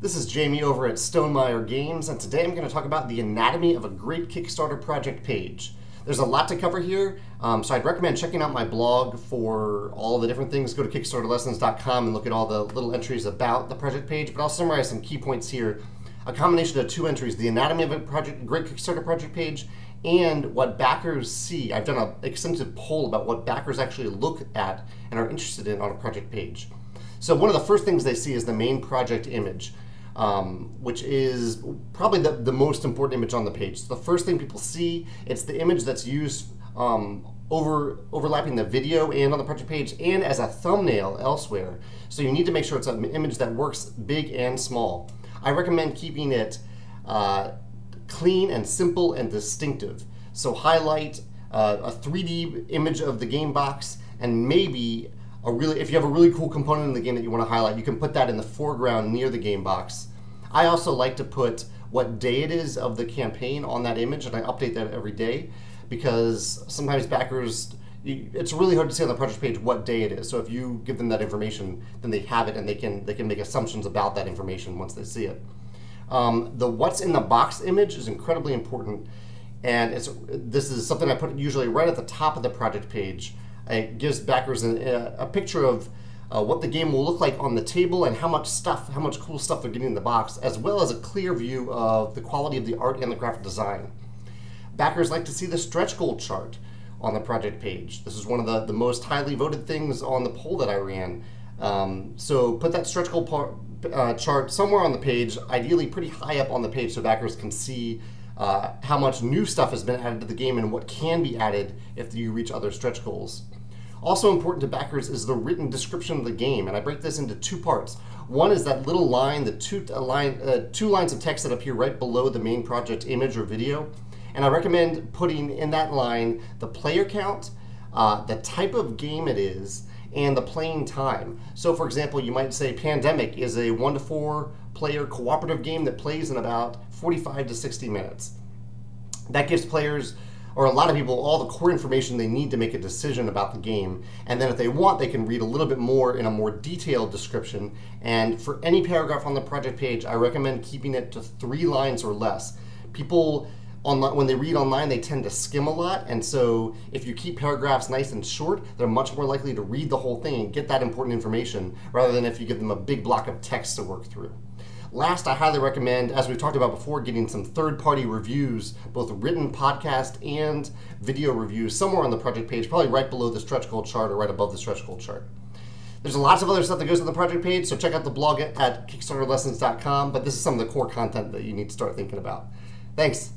This is Jamey over at Stonemeyer Games, and today I'm going to talk about the anatomy of a great Kickstarter project page. There's a lot to cover here, so I'd recommend checking out my blog for all the different things. Go to kickstarterlessons.com and look at all the little entries about the project page, but I'll summarize some key points here. A combination of two entries, the anatomy of a great Kickstarter project page and what backers see. I've done an extensive poll about what backers actually look at and are interested in on a project page. So one of the first things they see is the main project image. Which is probably the most important image on the page. So the first thing people see, it's the image that's used overlapping the video and on the project page and as a thumbnail elsewhere. So you need to make sure it's an image that works big and small. I recommend keeping it clean and simple and distinctive. So highlight a 3D image of the game box, and maybe if you have a really cool component in the game that you want to highlight, you can put that in the foreground near the game box. I also like to put what day it is of the campaign on that image, and I update that every day because sometimes backers, it's really hard to see on the project page what day it is. So if you give them that information, then they have it and they can make assumptions about that information once they see it. The what's in the box image is incredibly important, and this is something I put usually right at the top of the project page. It gives backers a picture of what the game will look like on the table and how much cool stuff they're getting in the box, as well as a clear view of the quality of the art and the graphic design. Backers like to see the stretch goal chart on the project page. This is one of the most highly voted things on the poll that I ran. So put that stretch goal chart somewhere on the page, ideally pretty high up on the page so backers can see how much new stuff has been added to the game and what can be added if you reach other stretch goals. Also important to backers is the written description of the game, and I break this into two parts. One is that little line, the two lines of text that appear right below the main project image or video, and I recommend putting in that line the player count, the type of game it is, and the playing time. So for example, you might say Pandemic is a 1 to 4 player cooperative game that plays in about 45 to 60 minutes. That gives players, or a lot of people, all the core information they need to make a decision about the game. And then if they want, they can read a little bit more in a more detailed description. And for any paragraph on the project page, I recommend keeping it to 3 lines or less. People online, when they read online, they tend to skim a lot. And so if you keep paragraphs nice and short, they're much more likely to read the whole thing and get that important information, rather than if you give them a big block of text to work through. Last, I highly recommend, as we've talked about before, getting some third-party reviews, both written podcast and video reviews, somewhere on the project page, probably right below the stretch goal chart or right above the stretch goal chart. There's lots of other stuff that goes on the project page, so check out the blog at kickstarterlessons.com, but this is some of the core content that you need to start thinking about. Thanks.